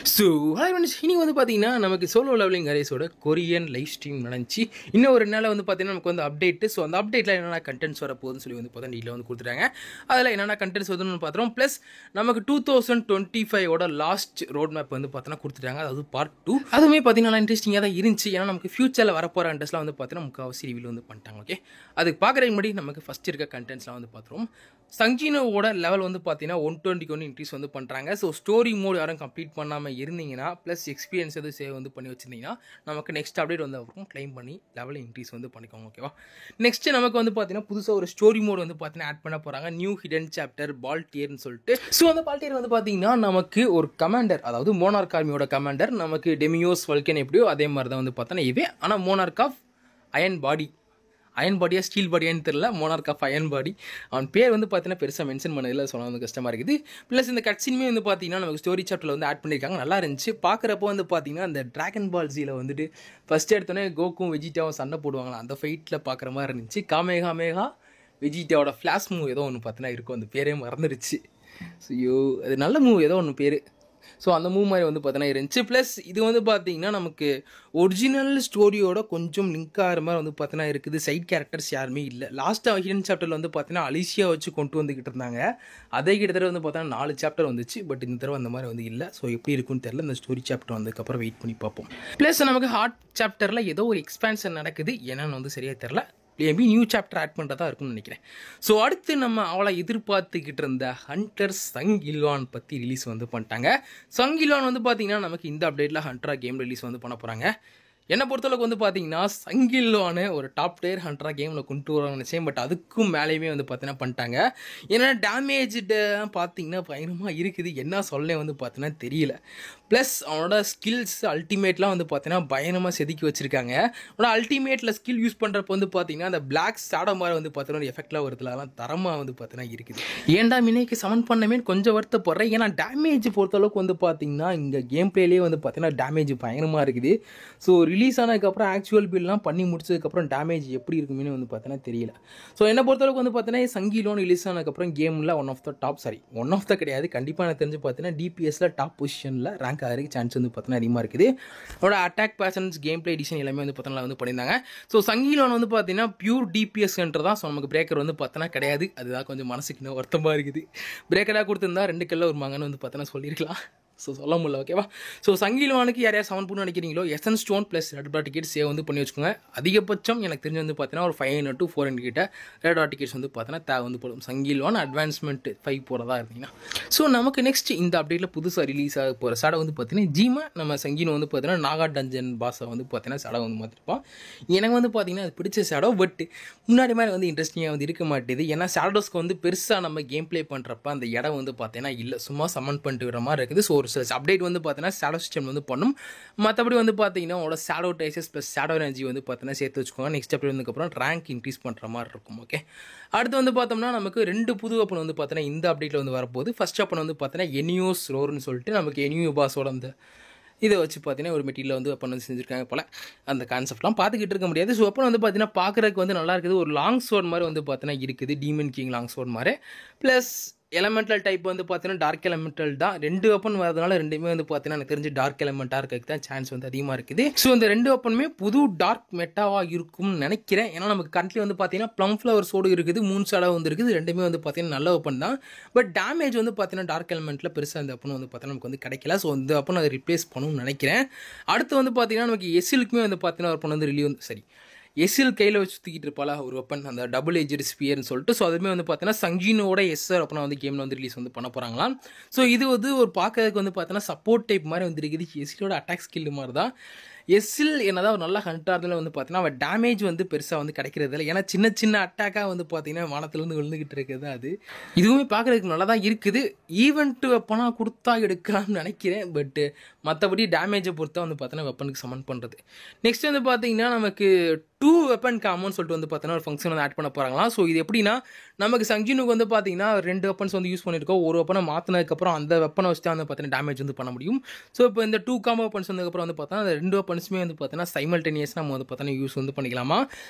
So hi friends, இன்னைக்கு வந்து பார்த்தீங்கன்னா நமக்கு சோலோ லெவலிங் அரேஸோட கொரியன் லைவ் ஸ்ட்ரீம் நடந்துச்சு. இன்னும் ஒரு நாள் வந்து பார்த்தீங்கன்னா நமக்கு வந்து அப்டேட்டு. ஸோ அந்த அப்டேட்டில் என்னென்ன கண்டென்ட்ஸ் வர போகுதுன்னு சொல்லி வந்து பார்த்தா டீலில் வந்து கொடுத்துட்டாங்க. அதில் என்னென்ன கண்டென்ட்ஸ் வருதுன்னு பார்த்துறோம். ப்ளஸ் நமக்கு 2025 லாஸ்ட் ரோட் மேப் வந்து பார்த்தோன்னா கொடுத்துட்டாங்க. அதாவது பார்ட் 2. அதுவுமே பார்த்தீங்கன்னா இன்ட்ரெஸ்டிங்காக தான் இருந்துச்சு. ஏன்னா நமக்கு ஃபியூச்சரில் வரப்போகிற கண்டென்ட்ஸ்லாம் வந்து பார்த்தீங்கன்னா முக்கால்வாசி ரிவ்யூ வந்து பண்ணிட்டாங்க. ஓகே, அதுக்கு பார்க்குறதுக்கு முன்னாடி நமக்கு ஃபஸ்ட் இருக்க கண்டென்ட்ஸ்லாம் வந்து பார்த்துருவோம். சங்ஜினோவோட லெவல் வந்து பார்த்தீங்கன்னா 120 இன்க்ரீஸ் வந்து பண்ணுறாங்க. ஸோ ஸ்டோரி மோட் யாரும் கம்ப்ளீட் பண்ணாமல் இருந்தீங்கன்னா ப்ளஸ் எக்ஸ்பீரியன்ஸ் எதுவும் சேவ் வந்து பண்ணி வச்சிருந்தீங்கன்னா நமக்கு நெக்ஸ்ட் அப்டேட் வந்து அப்புறம் க்ளைம் பண்ணி லெவலை இன்க்ரீஸ் வந்து பண்ணிக்கோங்க. ஓகேவா, நெக்ஸ்ட் நமக்கு வந்து பார்த்தீங்கன்னா புதுசாக ஒரு ஸ்டோரி மோட் வந்து பார்த்தீங்கன்னா ஆட் பண்ண போகிறாங்க. நியூ ஹிடன் சாப்டர் பால்டியர்னு சொல்லிட்டு. ஸோ அந்த பால்டியர் வந்து பார்த்தீங்கன்னா நமக்கு ஒரு கமாண்டர், அதாவது மோனார்க் ஆர்மியோட கமாண்டர். நமக்கு டெமியோஸ் வல்கன் எப்படியோ அதே மாதிரி தான் வந்து பார்த்தோன்னா இவே, ஆனால் monarch of iron body, iron பாடியா ஸ்டீல் பாடியான்னு தெரியல, மோனார்க் ஆஃப் அயன் பாடி. அவன் பேர் வந்து பார்த்தீங்கன்னா பெருசாக மென்ஷன் பண்ணதில் சொல்ல வந்து கஷ்டமாக இருக்குது. ப்ளஸ் இந்த கட்சினுமே வந்து பார்த்தீங்கன்னா நமக்கு ஸ்டோரி சாப்டரில் வந்து ஆட் பண்ணியிருக்காங்க. நல்லா இருந்துச்சு பார்க்குறப்போ. வந்து பார்த்தீங்கன்னா அந்த டிராகன் பால் ஜியில் வந்துட்டு ஃபஸ்ட் எடுத்தோடனே கோக்கும் வெஜிட்டாவும் சண்டை போடுவாங்களா, அந்த ஃபைட்டில் பார்க்குற மாதிரி இருந்துச்சு. காமேகா வெஜிட்டாவோட ஃப்ளாஷ் மூவ் ஏதோ ஒன்று பார்த்தீங்கன்னா இருக்கும், அந்த பேரே மறந்துடுச்சு. ஸோ அது நல்ல மூவ் ஏதோ ஒன்று பேர். ஸோ அந்த மூவ் மாதிரி வந்து பார்த்தீங்கன்னா இருந்துச்சு. ப்ளஸ் இது வந்து பார்த்தீங்கன்னா நமக்கு ஒரிஜினல் ஸ்டோரியோட கொஞ்சம் லிங்க் ஆகிற மாதிரி வந்து பார்த்தீங்கன்னா இருக்குது. சைட் கேரக்டர்ஸ் யாருமே இல்லை. லாஸ்ட்டாக ஹிடன் சாப்டரில் வந்து பார்த்தீங்கன்னா அலிஷியா வச்சு கொண்டு வந்துக்கிட்டு இருந்தாங்க. அதே கிட்டத்தட்ட வந்து பார்த்தீங்கன்னா 4 சாப்டர் வந்துச்சு. பட் இந்த தடவை அந்த மாதிரி வந்து இல்லை. ஸோ எப்படி இருக்குன்னு தெரியல. இந்த ஸ்டோரி சாப்டர் வந்ததுக்கப்புறம் வெயிட் பண்ணி பார்ப்போம். ப்ளஸ் நமக்கு ஹார்ட் சாப்டரில் ஏதோ ஒரு எக்ஸ்பேன்ஷன் நடக்குது, என்னன்னு வந்து சரியாக தெரில. மேபி நியூ சாப்டர் ஆட் பண்ணுறதா இருக்கும்னு நினைக்கிறேன். ஸோ அடுத்து நம்ம அவளை எதிர்பார்த்துக்கிட்டு இருந்த ஹண்டர் சங்கில்வான் பற்றி ரிலீஸ் வந்து பண்ணிட்டாங்க. சங்கில்வான் வந்து பார்த்தீங்கன்னா நமக்கு இந்த அப்டேட்டில் ஹண்டரா கேம் ரிலீஸ் வந்து பண்ண போகிறாங்க. என்னை பொறுத்தளவுக்கு வந்து பார்த்தீங்கன்னா சங்கில்வானு ஒரு டாப் டயர் ஹண்ட்ரா கேமில் கொண்டு வரணும்னு நினச்சேன். பட் அதுக்கும் மேலேயுமே வந்து பார்த்தீங்கன்னா பண்ணிட்டாங்க. ஏன்னா டேமேஜ்டு பார்த்தீங்கன்னா பயங்கரமாக இருக்குது. என்ன சொல்ல வந்து பார்த்தீங்கன்னா தெரியல. ப்ளஸ் அவனோட ஸ்கில்ஸ் அல்டிமேட்லாம் வந்து பார்த்தீங்கன்னா பயங்கரமாக செதுக்கி வச்சுருக்காங்க. அவனோட அல்டிமேட்டில் ஸ்கில் யூஸ் பண்ணுறப்ப வந்து பார்த்தீங்கன்னா அந்த பிளாக் ஷேடோ மாதிரி வந்து பார்த்தீங்கன்னா ஒரு எஃபெக்ட்லாம் வருதுல, அதெல்லாம் தரமாக வந்து பார்த்தீங்கன்னா இருக்குது. ஏன்டா மினைக்கு சமன் பண்ணமே கொஞ்சம் வருத்தப்படுறேன். ஏன்னா டேமேஜ் பொறுத்தளவுக்கு வந்து பார்த்தீங்கன்னா இங்கே கேம் பிளேலேயே வந்து பார்த்தீங்கன்னா டேமேஜ் பயங்கரமாக இருக்குது. ஸோ ரிலீஸ் ஆனதுக்கப்புறம் ஆக்சுவல் பில்லாம் பண்ணி முடிச்சதுக்கப்புறம் டேமேஜ் எப்படி இருக்குன்னு வந்து பார்த்தீங்கன்னா தெரியல. ஸோ என்னை பொறுத்தளவுக்கு வந்து பார்த்தீங்கன்னா சங்கிலோன் ரிலீஸ் ஆனதுக்கப்புறம் கேமில் ஒன் ஆஃப் த கிடையாது, கண்டிப்பாக எனக்கு தெரிஞ்சு பார்த்தீங்கன்னா டிபிஎஸ்ல டாப் பொசிஷனில் ரேங்க் ஆகிறதுக்கு சான்ஸ் வந்து பார்த்தீங்கன்னா அதிகமாக இருக்குது. அவரோட attack patience game play edition எல்லாமே வந்து பார்த்தீங்கன்னா வந்து பண்ணியிருந்தாங்க. ஸோ சங்கிலோன் வந்து பார்த்தீங்கன்னா பியூர் டிபிஎஸ்ன்றது தான். ஸோ நமக்கு பிரேக்கர் வந்து பார்த்தீங்கன்னா கிடையாது. அதுதான் கொஞ்சம் மனசுக்கு இன்னும் வருத்தமாக இருக்குது. பிரேக்கராக கொடுத்துருந்தா 2 கல்ல ஒரு மகன் வந்து பார்த்தீங்கன்னா சொல்லியிருக்கலாம். ஸோ சொல்ல முடியல. ஓகேவா, ஸோ சங்கிலவானுக்கு யார் சமன் பண்ணு நினைக்கிறீங்களோ essence stone plus red dot ticket save வந்து பண்ணி வச்சுக்கோங்க. அதிகபட்சம் எனக்கு தெரிஞ்சு வந்து பார்த்தீங்கன்னா ஒரு 500 to 400 கிட்ட ரெட் டாட் டிக்கெட்ஸ் வந்து பார்த்தீங்கன்னா தேவை வந்து போடும். சங்கிலவான் அட்வான்ஸ்மெண்ட் 5 போகிறதா இருந்தீங்கன்னா. ஸோ நமக்கு நெக்ஸ்ட் இந்த அப்டேட்டில் புதுசாக ரிலீஸ் ஆக போகிற சடை வந்து பார்த்தீங்கன்னா ஜீமா நம்ம சங்கினோ வந்து பார்த்தீங்கன்னா நாகா டஞ்சன் பாஸை வந்து பார்த்தீங்கன்னா சடை வந்து மாற்றிருப்பான். எனக்கு வந்து பார்த்தீங்கன்னா அது பிடிச்ச சடை. பட் முன்னாடி மாதிரி வந்து இன்ட்ரெஸ்டிங்காக வந்து இருக்க மாட்டேது. ஏன்னா ஷேடோஸ்க்கு வந்து பெருசாக நம்ம கேம் பிளே பண்ணுறப்ப அந்த இடம் வந்து பார்த்தீங்கன்னா இல்லை, சும்மா சமன் பண்ணிட்டு வர மாதிரி இருக்குது. ஸோ ஒரு அப்டேட் வந்து பார்த்தீங்கன்னா ஷேடோ சிஸ்டம் வந்து பண்ணும். மற்றபடி வந்து பார்த்தீங்கன்னா உங்களோட shadow dices plus shadow energy வந்து பார்த்தீங்கன்னா சேர்த்து வச்சுக்கோங்க. நெக்ஸ்ட் அப்டேட் வந்ததுக்கப்புறம் ரேங்க் இன்க்ரீஸ் பண்ணுற மாதிரி இருக்கும். ஓகே, அடுத்து வந்து பார்த்தோம்னா நமக்கு 2 புது வெப்பன் வந்து பார்த்தீங்கன்னா இந்த அப்டேட்டில் வந்து வரப்போகுது. ஃபர்ஸ்ட் வெப்பன் வந்து பார்த்தீங்கன்னா எனியோஸ் ரோர்னு சொல்லிட்டு நமக்கு எனியோ பாஸோட அந்த இதை வச்சு பார்த்தீங்கன்னா ஒரு மெட்டீரியல் வந்து வெப்பன் வந்து செஞ்சுருக்காங்க போல். அந்த கான்செப்ட்லாம் பார்த்துக்கிட்டு இருக்க முடியாது. ஸோ வெப்பன் வந்து பார்த்தீங்கன்னா பார்க்குறதுக்கு வந்து நல்லா இருக்குது. ஒரு லாங் சோர்ட் மாதிரி வந்து பார்த்தீங்கன்னா இருக்குது, டீமன் கிங் லாங் சோர்ட் மாதிரி. ப்ளஸ் எலமெண்டல் டைப் வந்து பார்த்தீங்கன்னா டார்க் எலமெண்டல் தான். 2 வெப்பன் வரதுனால ரெண்டுமே வந்து பார்த்தீங்கன்னா எனக்கு தெரிஞ்சு டார்க் எலமெண்ட்டாக இருக்கிறதுக்கு தான் சான்ஸ் வந்து அதிகமாக இருக்குது. ஸோ இந்த 2 வெப்பனுமே புது டார்க் மெட்டாவாக இருக்கும்னு நினைக்கிறேன். ஏன்னா நமக்கு கண்ட்ரி வந்து பார்த்தீங்கன்னா ப்ளம் ஃப்ளவர் சோடு இருக்குது, மூன் ஷேடோ வந்து இருக்குது. ரெண்டுமே வந்து பார்த்தீங்கன்னா நல்ல வெப்பன் தான். பட் டேமேஜ் வந்து பார்த்தீங்கன்னா டார்க் எலமெண்ட்டில் பெருசாக இந்த வெப்பன் வந்து பார்த்தீங்கன்னா நமக்கு வந்து கிடைக்கல. ஸோ இந்த வெப்பன் அதை ரிப்ளேஸ் பண்ணணும்னு நினைக்கிறேன். அடுத்து வந்து பார்த்தீங்கன்னா நமக்கு எஸ்ஸிலுக்குமே வந்து பார்த்தீங்கன்னா வெப்பன் வந்து எஸ்எல் கையில் வச்சு சுற்றிக்கிட்டு இருப்பாளா ஒரு வெப்பன், அந்த டபுள் ஏஜ்டு ஸ்பியர்னு சொல்லிட்டு. ஸோ அதுவுமே வந்து பார்த்தீங்கன்னா சங்கினோட எஸ்ஆர் வெப்பனை வந்து கேமில் வந்து ரிலீஸ் வந்து பண்ண போகிறாங்களாம். ஸோ இது வந்து ஒரு பார்க்கறதுக்கு வந்து பார்த்தீங்கன்னா சப்போர்ட் டைப் மாதிரி வந்து இருக்குது. எஸ்எலோட அட்டாக் ஸ்கில் மாதிரி தான். எஸ்எல் என்னதான் ஒரு நல்ல ஹண்டார்டில் வந்து பார்த்தீங்கன்னா அவன் டேமேஜ் வந்து பெருசாக வந்து கிடைக்கிறது இல்லை. ஏன்னா சின்ன சின்ன அட்டாக்காக வந்து பார்த்தீங்கன்னா வானத்துலேருந்து விழுந்துக்கிட்டு இருக்குது. அது இதுவுமே பார்க்குறதுக்கு நல்லா தான் இருக்குது. ஈவெண்ட் வெப்பனாக கொடுத்தா எடுக்கலாம்னு நினைக்கிறேன். பட்டு மற்றபடி டேமேஜை பொறுத்தா வந்து பார்த்தீங்கன்னா வெப்பனுக்கு சமன் பண்ணுறது. நெக்ஸ்ட் வந்து பார்த்தீங்கன்னா நமக்கு 2 வெப்பன் காமோன்னு சொல்லிட்டு வந்து பார்த்தீங்கன்னா ஒரு ஃபங்க்ஷன் வந்து ஆட் பண்ண போகிறாங்களாம். ஸோ இது எப்படின்னா நமக்கு சங்கினுக்கு வந்து பார்த்தீங்கன்னா 2 வெப்பன்ஸ் வந்து யூஸ் பண்ணியிருக்கோம். ஒரு வெப்பனை மாற்றினதுக்கப்புறம் அந்த வெப்பனை வச்சு தான் வந்து பார்த்தீங்கன்னா டேமேஜ் வந்து பண்ண முடியும். ஸோ இப்போ இந்த 2 காம்போ வெப்பன்ஸ் வந்ததுக்கப்புறம் வந்து பார்த்தா அந்த 2 வெப்பன்ஸுமே வந்து பார்த்தீங்கன்னா சைமல்டேனியஸ் நம்ம வந்து பார்த்தீங்கன்னா யூஸ் வந்து பண்ணிக்கலாமா.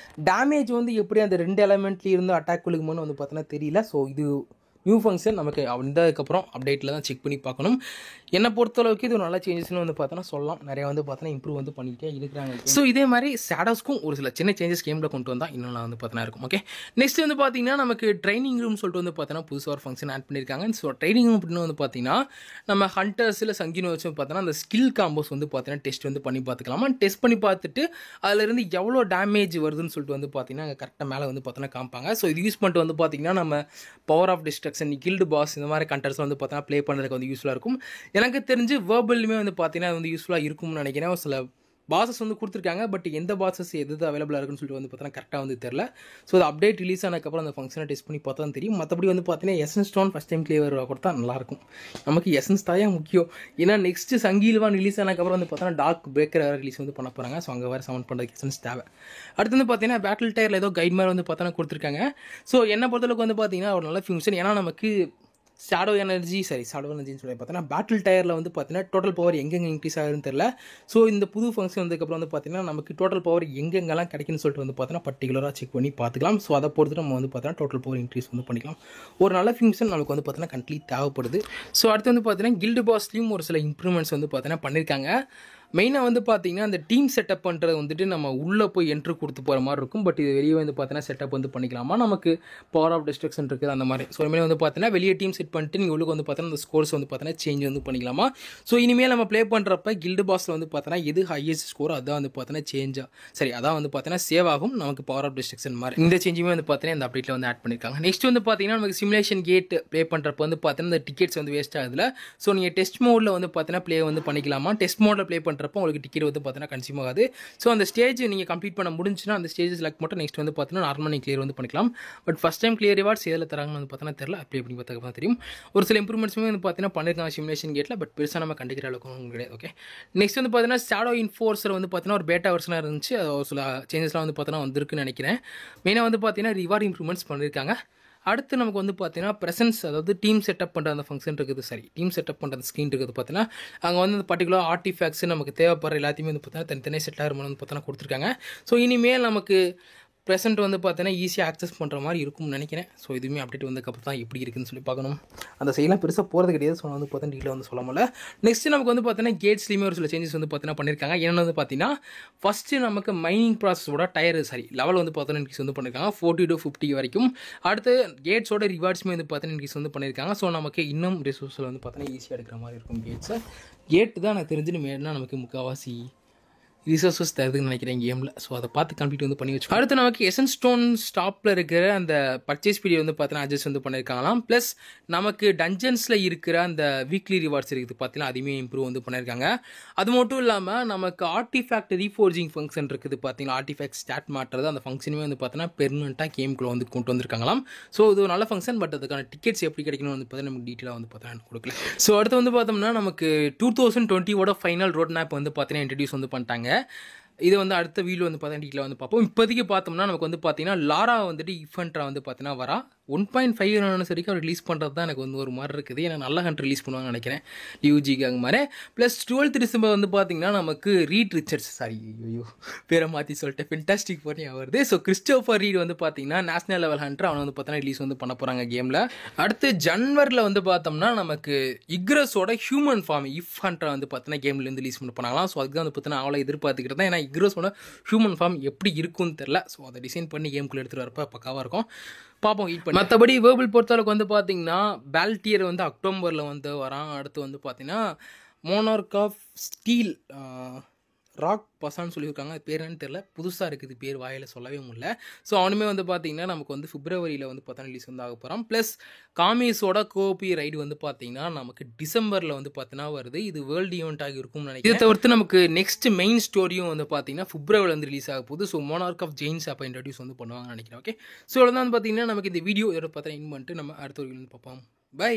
டேமேஜ் வந்து எப்படி அந்த 2 எலமெண்ட்லேயும் இருந்து அட்டாக் கொடுக்குமோன்னு வந்து பார்த்தீங்கன்னா தெரியல. ஸோ இது நியூ ஃபங்க்ஷன் நமக்கு வந்ததுக்கப்புறம் அப்டேட்டில் தான் செக் பண்ணி பார்க்கணும். என்னை பொறுத்தளவுக்கு இது ஒரு நல்ல சேஞ்சஸ்னு வந்து பார்த்தோன்னா சொல்லலாம். நிறையா வந்து பார்த்தோன்னா இம்ப்ரூவ் வந்து பண்ணிக்கிட்டே இருக்கிறாங்க. ஸோ இதே மாதிரி ஷேடோஸ்க்கும் ஒரு சில சின்ன சேஞ்சஸ் கேமில் கொண்டு வந்தால் இன்னும் நான் வந்து பார்த்தோன்னா இருக்கும். ஓகே, நெக்ஸ்ட் வந்து பார்த்தீங்கன்னா நமக்கு ட்ரைனிங் ரூம் சொல்லிட்டு வந்து பார்த்தோன்னா புதுசாக ஒரு ஃபங்க்ஷன் ஆட் பண்ணியிருக்காங்க. ஸோ ட்ரைனிங் ரூம் அப்படின்னு வந்து பார்த்தீங்கன்னா நம்ம ஹண்டர்ஸில் சங்கினோ வச்சு பார்த்தோன்னா அந்த ஸ்கில் காம்போஸ் வந்து பார்த்தீங்கன்னா டெஸ்ட் வந்து பண்ணி பார்த்துக்கலாமா. டெஸ்ட் பண்ணி பார்த்துட்டு அதிலிருந்து எவ்வளோ டேமேஜ் வருதுன்னு சொல்லிட்டு வந்து பார்த்தீங்கன்னா அங்கே கரெக்டாக மேலே வந்து பார்த்தோன்னா காமிப்பாங்க. ஸோ இது யூஸ் பண்ணிட்டு வந்து பார்த்தீங்கன்னா நம்ம power of destruction, guild boss இந்த மாதிரி கண்டர்ஸ் வந்து பார்த்தீங்கன்னா ப்ளே பண்ணுறதுக்கு வந்து யூஸ்ஃபுல்லாக இருக்கும். எனக்கு தெரிஞ்சு வேர்பல்லுமே வந்து பார்த்தீங்கன்னா அது வந்து யூஸ்ஃபுல்லாக இருக்கும்னு நினைக்கிறேன். ஒரு சில பாசஸ் வந்து கொடுத்துருக்காங்க, பட் எந்த பாசஸ் எது அவைலபிளாக இருக்குன்னு சொல்லிட்டு வந்து பார்த்தீங்கன்னா கரெக்டாக வந்து தெரில. ஸோ அது அப்டேட் ரிலீஸ் ஆனதுக்கப்புறம் அந்த ஃபங்க்ஷனை டெஸ்ட் பண்ணி பார்த்தா தான் தெரியும். மற்றபடி வந்து பார்த்தீங்கன்னா essence stone first time clear கொடுத்தா நல்லாயிருக்கும். நமக்கு எசன்ஸ் தாயா முக்கியம். ஏன்னா நெக்ஸ்ட் சங்கீல்வான் ரிலீஸ் ஆனதுக்கப்புறம் வந்து பார்த்தீங்கன்னா டார்க் பிரேக்கர் ரிலீஸ் வந்து பண்ண போகிறாங்க. ஸோ அங்கே வேறு சவுண்ட் பண்ணுறதுக்கு எசன்ஸ் தேவை. அடுத்து வந்து பார்த்தீங்கன்னா பேட்டில் டயரில் ஏதோ கைட் மாதிரி வந்து பார்த்தோன்னா கொடுத்துருக்காங்க. ஸோ என்னை பொறுத்தளவுக்கு வந்து பார்த்தீங்கன்னா ஒரு நல்ல ஃபங்க்ஷன். ஏன்னா நமக்கு ஷேடோ எனர்ஜின்னு சொல்லி பார்த்தீங்கன்னா பேட்டில் டயரில் வந்து பார்த்தீங்கன்னா டோட்டல் பவர் எங்கெங்கே இன்க்ரீஸ் ஆகுதுன்னு தெரியல. ஸோ இந்த புது ஃபங்க்ஷன் வந்ததுக்கப்புறம் வந்து பார்த்தீங்கன்னா நமக்கு டோட்டல் பவர் எங்கெங்கெல்லாம் கிடைக்குன்னு சொல்லிட்டு வந்து பார்த்தீங்கன்னா பர்டிகுலராக செக் பண்ணி பார்த்துக்கலாம். ஸோ அதை பொறுத்து நம்ம வந்து பார்த்தீங்கன்னா டோட்டல் பவர் இன்க்ரீஸ் வந்து பண்ணிக்கலாம். ஒரு நல்ல ஃபங்க்ஷன் நமக்கு வந்து பார்த்தீங்கன்னா கம்ப்ளீட் தேவைப்படுது. ஸோ அடுத்து வந்து பார்த்தீங்கன்னா கில்டு பாஸ்லையும் ஒரு சில இம்ப்ரூவ்மெண்ட்ஸ் வந்து பார்த்தீங்கன்னா பண்ணியிருக்காங்க. மெயினாக வந்து பார்த்தீங்கன்னா அந்த டீம் செட்டப் பண்ணுறது வந்துட்டு நம்ம உள்ளே போய் என்ட்ரு கொடுத்து போகிற மாதிரி இருக்கும். பட் இது வெளியே வந்து பார்த்தீங்கன்னா செட்டப் வந்து பண்ணிக்கலாமா. நமக்கு பவர் ஆஃப் டிஸ்ட்ரக்ஷன் இருக்குது அந்த மாதிரி. ஸோ இனிமேல் வந்து பார்த்தீங்கன்னா வெளியே டீம் செட் பண்ணிட்டு நீங்கள் உள்ளுக்கு வந்து பார்த்தீங்கன்னா அந்த ஸ்கோர்ஸ் வந்து பார்த்தீங்கன்னா சேஞ்ச் வந்து பண்ணிக்கலாமா. ஸோ இனிமேல் நம்ம ப்ளே பண்ணுறப்ப கில்டு பாஸில் வந்து பார்த்தீங்கன்னா எது ஹையஸ்ட் ஸ்கோர் அதான் வந்து பார்த்தீங்கன்னா அதான் வந்து பார்த்தீங்கன்னா சேவ் ஆகும் நமக்கு பவர் ஆஃப் டிஸ்ட்ரக்ஷன் மாதிரி. இந்த சேஞ்சுமே வந்து பார்த்தீங்கன்னா இந்த அப்டேட்டில் வந்து ஆட் பண்ணியிருக்காங்க. நெக்ஸ்ட் வந்து பார்த்தீங்கன்னா நமக்கு சிமுலேஷன் கேட் ப்ளே பண்ணுறப்ப வந்து பார்த்தீங்கன்னா இந்த டிக்கெட்ஸ் வந்து வேஸ்ட் ஆகுதுல. ஸோ நீங்கள் டெஸ்ட் மோடில் வந்து பார்த்தீங்கன்னா ப்ளே வந்து பண்ணிக்கலாமா. டெஸ்ட் மோடில் ப்ளே பண்ணுறப்போ உங்களுக்கு டிக்கெட் வந்து பார்த்தீங்கன்னா கன்சியூம் ஆகாது. ஸோ அந்த ஸ்டேஜ் நீங்கள் கம்ப்ளீட் பண்ண முடிஞ்சுன்னா அந்த ஸ்டேஜஸ் லக் மட்டும் நெக்ஸ்ட் வந்து பார்த்தீங்கன்னா நார்மலாக நீங்கள் கிளியர் வந்து பண்ணிக்கலாம். But first time clear rewards எதில் தராங்கன்னு வந்து பார்த்தீங்கன்னா தெரியல. அப்படி எப்படி பார்த்தா தெரியும். ஒரு சில இம்ப்ரூவ்மெண்ட்ஸுமே வந்து பார்த்தீங்கன்னா பண்ணியிருக்காங்க சிமுலேஷன் கேட்டில். பட் பெருசாக நம்ம கண்டிக்கிற அளவுக்கு கிடையாது. ஓகே, நெக்ஸ்ட் வந்து பார்த்தீங்கன்னா ஷேடோ இன்ஃபோர்ஸர் வந்து பார்த்தீங்கன்னா ஒரு பேட்டா வெர்ஷனாக இருந்துச்சு. அது ஒரு சில சேஞ்சஸ்லாம் வந்து பார்த்தீங்கன்னா வந்திருக்குன்னு நினைக்கிறேன். மெயினாக வந்து பார்த்தீங்கன்னா ரிவார்ட் இம்ப்ரூவ்மெண்ட்ஸ் பண்ணியிருக்காங்க. அடுத்து நமக்கு வந்து பார்த்தீங்கன்னா ப்ரெசன்ஸ், அதாவது டீம் செட்டப் பண்ணுற அந்த ஃபங்க்ஷன் இருக்குது. டீம் செட்டப் பண்ணுற அந்த ஸ்க்ரீன் இருக்குது பார்த்தீங்கன்னா அங்கே வந்து பர்டிகுலர் ஆர்டிஃபேக்ட்ஸ் நமக்கு தேவைப்படுற எல்லாத்தையுமே வந்து பார்த்தீங்கன்னா தனித்தனியாக செட் ஆகிற வந்து பார்த்தீங்கன்னா கொடுத்துருக்காங்க. ஸோ இனிமேல் நமக்கு ப்ரெசென்ட் வந்து பார்த்தீங்கன்னா ஈஸியாக ஆக்சஸ் பண்ணுற மாதிரி இருக்கும்னு நினைக்கிறேன். ஸோ இதுவுமே அப்டேட் வந்ததுக்கப்புறம் தான் எப்படி இருக்குன்னு சொல்லி பார்க்கணும். அந்த சைடெலாம் பெருசாக போகிறது கிடையாது. ஸோ வந்து பார்த்தீங்கன்னா டீட்டில் வந்து சொல்ல முடியல. நெக்ஸ்ட் நமக்கு வந்து பார்த்தீங்கன்னா கேட்ஸ்லேயுமே ஒரு சில சேஞ்சஸ் வந்து பார்த்தீங்கன்னா பண்ணியிருக்காங்க. என்னென்னு வந்து பார்த்தீங்கன்னா ஃபஸ்ட்டு நமக்கு மைனிங் ப்ராசஸோட லெவல் வந்து பார்த்தீங்கன்னா இன்க்ரீஸ் வந்து பண்ணியிருக்காங்க 40 to 50 வரைக்கும். அடுத்து கேட்ஸோட ரிவார்ட்ஸுமே வந்து பார்த்தீங்கன்னா இன்க்ரீஸ் வந்து பண்ணியிருக்காங்க. ஸோ நமக்கு இன்னும் ரிசோர்ஸில் வந்து பார்த்தீங்கன்னா ஈஸியாக எடுக்கிற மாதிரி இருக்கும் கேட் தான் எனக்கு தெரிஞ்சு மேலே நமக்கு முக்கால்வாசி ரிசோர்ஸஸ் தருதுன்னு நினைக்கிறேன் கேமில். ஸோ அதை பார்த்து கம்ப்ளீட் வந்து பண்ணி வச்சு அடுத்து நமக்கு எசன்ஸ் ஸ்டோன் ஸ்டாப்பில் இருக்கிற அந்த பர்ச்சேஸ் பீரியட் வந்து பார்த்தீங்கன்னா அட்ஜஸ்ட் வந்து பண்ணியிருக்காங்களாம். ப்ளஸ் நமக்கு டஞ்சன்ஸில் இருக்கிற அந்த வீக்லி ரிவார்ட்ஸ் இருக்குது பார்த்தீங்கன்னா அதுவுமே இம்ப்ரூவ் வந்து பண்ணியிருக்காங்க. அது மட்டும் இல்லாமல் நமக்கு ஆர்டிஃபேக்ட் ரீஃபோர்ஜிங் ஃபங்க்ஷன் இருக்குது பார்த்தீங்கன்னா ஆர்டிஃபேக்ட் ஸ்டார்ட் மாட்டுறது அந்த ஃபங்க்ஷனுமே வந்து பார்த்தீங்கன்னா பெர்மனெண்ட்டாக கேமுக்குள்ளே வந்து கொண்டு வந்திருக்காங்களாம். ஸோ இது ஒரு நல்ல ஃபங்க்ஷன். பட் அதுக்கான டிக்கெட்ஸ் எப்படி கிடைக்கணும்னு வந்து பார்த்தீங்கன்னா நமக்கு டீட்டெயிலாக வந்து பார்த்தீங்கன்னா கொடுக்கல. ஸோ அடுத்து வந்து பார்த்தோம்னா நமக்கு 2020 ஃபைனல் ரோட் மேப் வந்து பார்த்தீங்கன்னா இன்ட்ரடியூஸ் வந்து பண்ணிட்டாங்க. இது வந்து அடுத்த வீடியோ வந்து பார்த்தீங்கன்னா டீட்டில் வந்து பார்ப்போம். இப்போதைக்கு பார்த்தோம்னா நமக்கு வந்து பார்த்தீங்கன்னா லாரா வந்துட்டு இஃபென்ட்ரா வந்து பார்த்தீங்கன்னா வரா 1.5 வரைக்கும் அவர் ரிலீஸ் பண்ணுறது தான் எனக்கு வந்து ஒரு மாதிரி இருக்குது. ஏன்னா நல்ல ஹண்ட் ரிலீஸ் பண்ணுவாங்கன்னு நினைக்கிறேன் யூஜிக்காக மாதிரி. ப்ளஸ் 12th December வந்து பார்த்தீங்கன்னா நமக்கு ரீட் ரிச்சர்ட்ஸ் பேரை மாற்றி சொல்லிட்டு ஃபென்டாஸ்டிக் பண்ணி வருது. ஸோ கிறிஸ்டோஃபர் ரீட் வந்து பார்த்தீங்கன்னா நேஷனல் லெவல் ஹண்டர் அவனை வந்து பார்த்தீங்கன்னா ரிலீஸ் வந்து பண்ண போகிறாங்க கேமில். அடுத்து ஜனவரியில் வந்து பார்த்தோம்னா நமக்கு இக்ரஸோட ஹியூமன் ஃபார்ம் ஹண்டரை வந்து பார்த்தீங்கன்னா கேம்லேருந்து ரிலீஸ் பண்ண போனாங்களாம். ஸோ அதுக்கு தான் வந்து பார்த்தீங்கன்னா அவளை எதிர்பார்த்துக்கிட்டு தான். ஏன்னா இக்ரஸோட ஹியூமன் ஃபார்ம் எப்படி இருக்குன்னு தெரில. ஸோ அதை டிசைன் பண்ணி கேமுக்குள்ளே எடுத்துகிட்டு வரப்போ பக்காவாக இருக்கும். பார்ப்போம் ஹீட் பண்ணி. மற்றபடி வேர்பிள் பொறுத்தளவுக்கு வந்து பார்த்தீங்கன்னா பேல்டியர் வந்து அக்டோபரில் வந்து வரான். அடுத்து வந்து பார்த்தீங்கன்னா மோனார்க் ஆஃப் ஸ்டீல் ராக் பசான்னு சொல்லியிருக்காங்க. அது பேர் என்னன்னு தெரியல, புதுசாக இருக்குது பேர், வாயில் சொல்லவே முடியல. ஸோ அவனுமே வந்து பார்த்தீங்கன்னா நமக்கு வந்து பிப்ரவரியில் வந்து பார்த்தீங்கன்னா ரிலீஸ் வந்து ஆக போகிறான். ப்ளஸ் காமிஸோட கோபி ரைடு வந்து பார்த்தீங்கன்னா நமக்கு டிசம்பரில் வந்து பார்த்தீங்கன்னா வருது. இது வேர்ல்டு ஈவெண்ட்டாக இருக்கும்னு நினைக்கிறேன். இதை தவிர்த்து நமக்கு நெக்ஸ்ட் மெயின் ஸ்டோரியும் வந்து பார்த்தீங்கன்னா பிப்ரவரியில் வந்து ரிலீஸ் ஆக போகுது. ஸோ மோனார்க் ஆஃப் ஜெயின்ஸ் அப்போ இன்ட்ரடியூஸ் வந்து பண்ணுவாங்கன்னு நினைக்கிறேன். ஓகே, ஸோ அதான் வந்து பார்த்தீங்கன்னா நமக்கு இந்த வீடியோ இதோட பார்த்தீங்கன்னா இன் பண்ணிட்டு நம்ம அடுத்த ஒரு வீடியோ பார்ப்போம். பை.